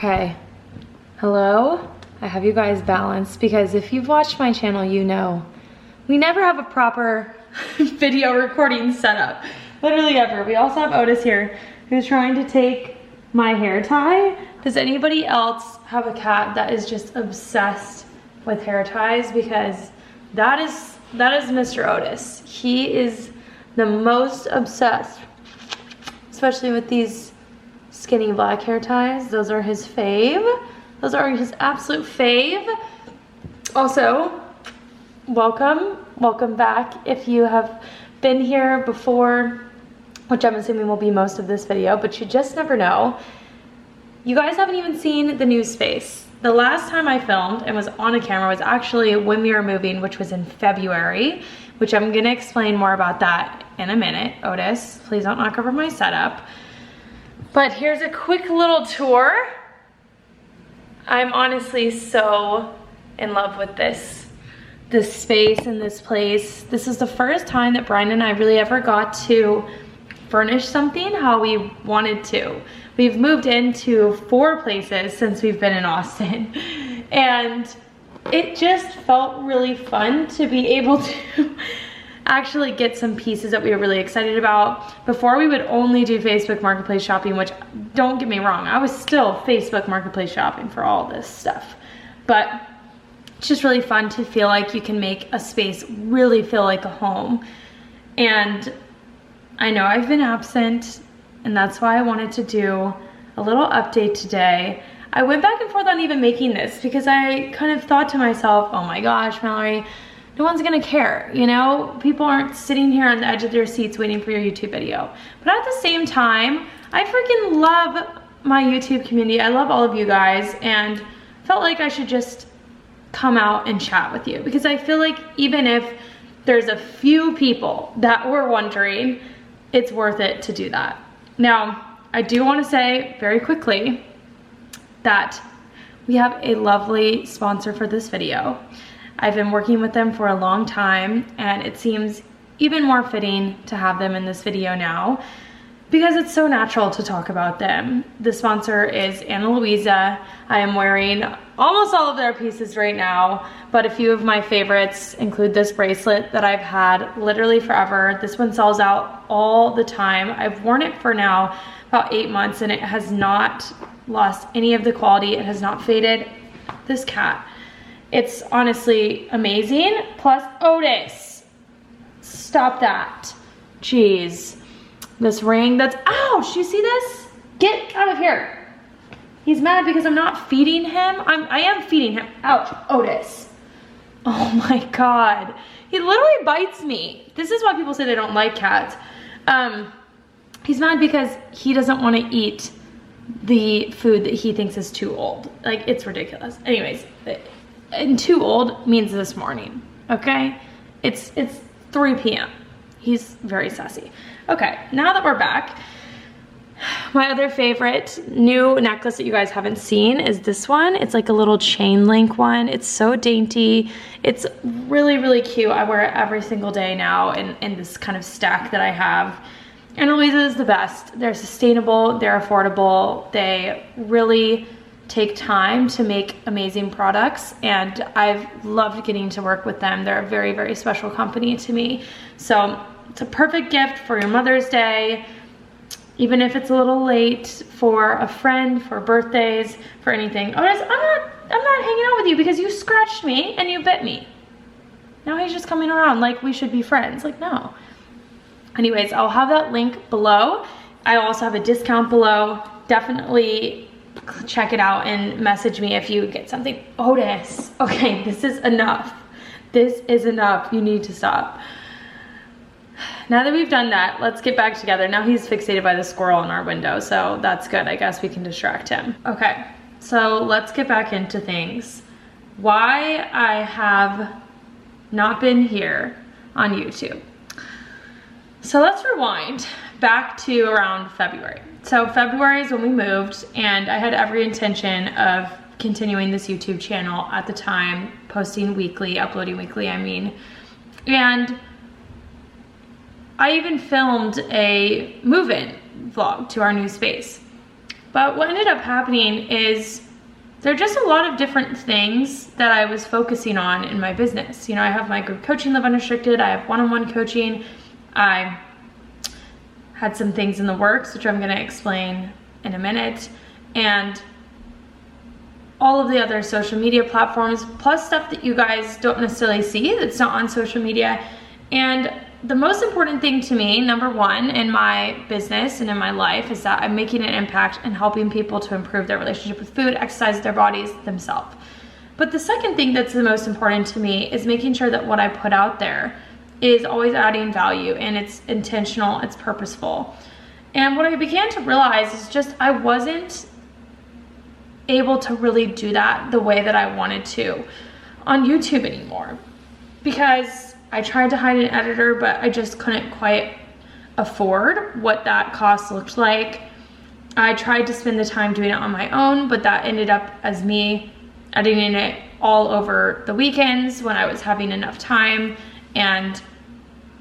Okay, hello? I have you guys balanced because if you've watched my channel, you know we never have a proper video recording setup. Literally ever. We also have Otis here who's trying to take my hair tie. Does anybody else have a cat that is just obsessed with hair ties? Because that is Mr. Otis. He is the most obsessed, especially with these skinny black hair ties. Those are his fave. Those are his absolute fave. Also, welcome back. If you have been here before, which I'm assuming will be most of this video, but you just never know. You guys haven't even seen the new space. The last time I filmed and was on a camera was actually when we were moving, which was in February, which I'm gonna explain more about that in a minute. Otis, please don't knock over my setup. But here's a quick little tour. I'm honestly so in love with this space and this place. This is the first time that Brian and I really ever got to furnish something how we wanted to. We've moved into 4 places since we've been in Austin, and it just felt really fun to be able to actually get some pieces that we were really excited about. Before, we would only do Facebook Marketplace shopping, which, don't get me wrong, I was still Facebook Marketplace shopping for all this stuff. But it's just really fun to feel like you can make a space really feel like a home. And I know I've been absent, and that's why I wanted to do a little update today. I went back and forth on even making this because I kind of thought to myself, oh my gosh, Mallory, no one's gonna care, you know? People aren't sitting here on the edge of their seats waiting for your YouTube video. But at the same time, I freaking love my YouTube community. I love all of you guys, and felt like I should just come out and chat with you, because I feel like even if there's a few people that were wondering, it's worth it to do that. Now, I do want to say very quickly that we have a lovely sponsor for this video. I've been working with them for a long time, and it seems even more fitting to have them in this video now because it's so natural to talk about them. The sponsor is Ana Luisa. I am wearing almost all of their pieces right now, but a few of my favorites include this bracelet that I've had literally forever. This one sells out all the time. I've worn it for now about 8 months, and it has not lost any of the quality. It has not faded. This cat, it's honestly amazing. Plus, Otis, stop that. Jeez. This ring that's, ouch, you see this? Get out of here. He's mad because I'm not feeding him. I am feeding him. Ouch, Otis. Oh my God. He literally bites me. This is why people say they don't like cats. He's mad because he doesn't want to eat the food that he thinks is too old. Like, it's ridiculous. Anyways, and too old means this morning, okay? It's 3 p.m. He's very sassy. Okay, now that we're back, my other favorite new necklace that you guys haven't seen is this one. It's like a little chain link one. It's so dainty. It's really, really cute. I wear it every single day now in this kind of stack that I have. And Louisa is the best. They're sustainable, they're affordable, they really take time to make amazing products, and I've loved getting to work with them. They're a very, very special company to me. So it's a perfect gift for your Mother's Day, even if it's a little late, for a friend, for birthdays, for anything. Otis, I'm not hanging out with you because you scratched me and you bit me. Now he's just coming around like we should be friends. Like, no. Anyways, I'll have that link below. I also have a discount below. Definitely check it out and message me if you get something. Otis, okay, this is enough. This is enough. You need to stop. Now that we've done that, let's get back together. Now he's fixated by the squirrel in our window, so that's good. I guess we can distract him. Okay, so let's get back into things. Why I have not been here on YouTube. So let's rewind back to around February. So February is when we moved, and I had every intention of continuing this YouTube channel at the time, posting weekly, uploading weekly, I mean. And I even filmed a move-in vlog to our new space. But what ended up happening is there are just a lot of different things that I was focusing on in my business. You know, I have my group coaching, Live Unrestricted. I have one-on-one coaching. I had some things in the works, which I'm going to explain in a minute. And all of the other social media platforms, plus stuff that you guys don't necessarily see that's not on social media. And the most important thing to me, number one, in my business and in my life is that I'm making an impact and helping people to improve their relationship with food, exercise, their bodies, themselves. But the second thing that's the most important to me is making sure that what I put out there is always adding value, and it's intentional, it's purposeful. And what I began to realize is just I wasn't able to really do that the way that I wanted to on YouTube anymore, because I tried to hire an editor, but I just couldn't quite afford what that cost looked like. I tried to spend the time doing it on my own, but that ended up as me editing it all over the weekends when I was having enough time. And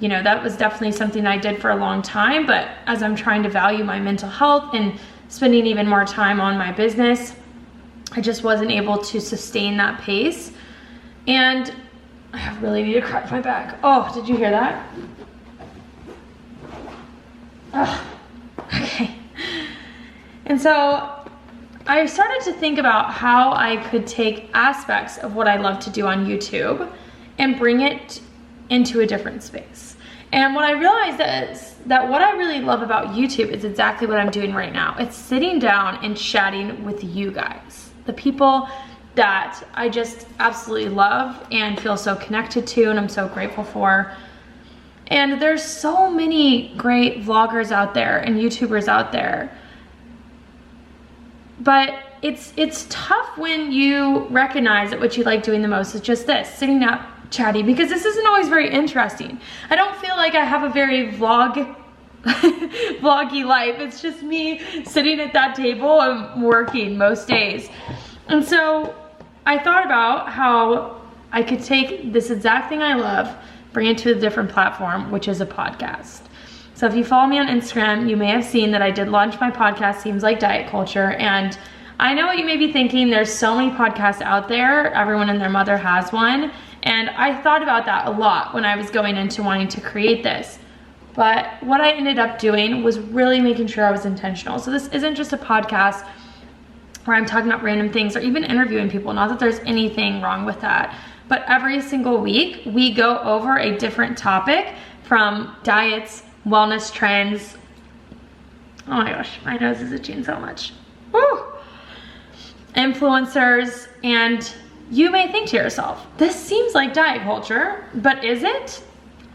you know, that was definitely something I did for a long time, but as I'm trying to value my mental health and spending even more time on my business, I just wasn't able to sustain that pace. And I really need to crack my back. Oh, did you hear that? Ugh. Okay. And so I started to think about how I could take aspects of what I love to do on YouTube and bring it into a different space. And what I realized is that what I really love about YouTube is exactly what I'm doing right now. It's sitting down and chatting with you guys, the people that I just absolutely love and feel so connected to, and I'm so grateful for. And there's so many great vloggers out there and YouTubers out there, but it's tough when you recognize that what you like doing the most is just this, sitting up chatting, because this isn't always very interesting. I don't feel like I have a very vloggy life. It's just me sitting at that table and working most days. And so I thought about how I could take this exact thing I love, bring it to a different platform, which is a podcast. So if you follow me on Instagram, you may have seen that I did launch my podcast, Seems Like Diet Culture. And I know what you may be thinking, there's so many podcasts out there, everyone and their mother has one. And I thought about that a lot when I was going into wanting to create this. But what I ended up doing was really making sure I was intentional. So this isn't just a podcast where I'm talking about random things or even interviewing people. Not that there's anything wrong with that. But every single week, we go over a different topic, from diets, wellness trends. Oh my gosh, my nose is itching so much. Woo! Influencers. And you may think to yourself, this seems like diet culture, but is it?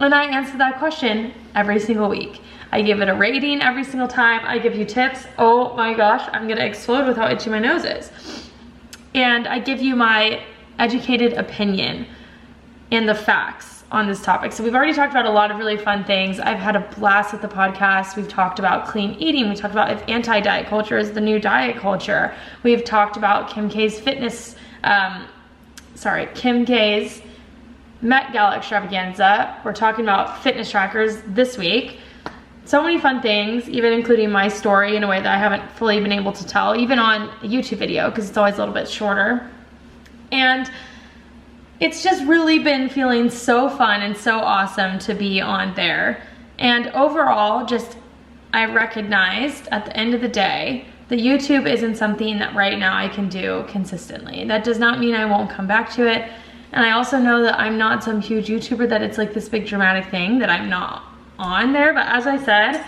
And I answer that question every single week. I give it a rating every single time. I give you tips. Oh my gosh, I'm gonna explode with how itchy my nose is. And I give you my educated opinion and the facts on this topic. So we've already talked about a lot of really fun things. I've had a blast with the podcast. We've talked about clean eating. We talked about if anti-diet culture is the new diet culture. We've talked about Kim K's Met Gala extravaganza. We're talking about fitness trackers this week. So many fun things, even including my story in a way that I haven't fully been able to tell, even on a YouTube video, because it's always a little bit shorter. And it's just really been feeling so fun and so awesome to be on there. And overall, just I recognized at the end of the day that YouTube isn't something that right now I can do consistently. That does not mean I won't come back to it. And I also know that I'm not some huge YouTuber that it's like this big dramatic thing that I'm not on there. But as I said,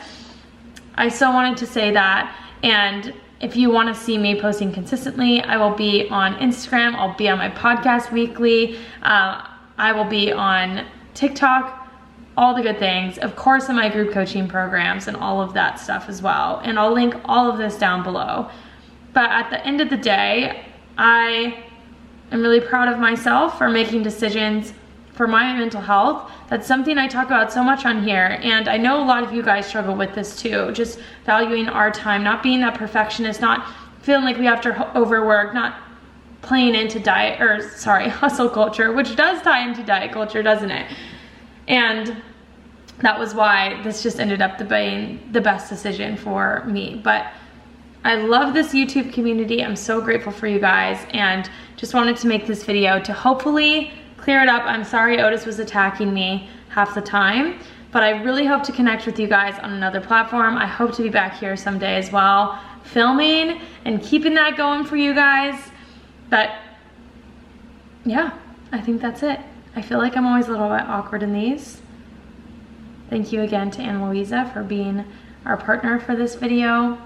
I still wanted to say that. And if you want to see me posting consistently, I will be on Instagram. I'll be on my podcast weekly. I will be on TikTok, all the good things. Of course, in my group coaching programs and all of that stuff as well. And I'll link all of this down below. But at the end of the day, I am really proud of myself for making decisions for my mental health. That's something I talk about so much on here. And I know a lot of you guys struggle with this too. Just valuing our time, not being that perfectionist, not feeling like we have to overwork, not playing into hustle culture, which does tie into diet culture, doesn't it? And that was why this just ended up being the best decision for me. But I love this YouTube community. I'm so grateful for you guys, and just wanted to make this video to hopefully clear it up. I'm sorry Otis was attacking me half the time, but I really hope to connect with you guys on another platform. I hope to be back here someday as well, filming and keeping that going for you guys. But yeah, I think that's it. I feel like I'm always a little bit awkward in these. Thank you again to Anna Louisa for being our partner for this video,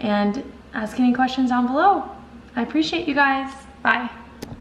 and ask any questions down below. I appreciate you guys. Bye.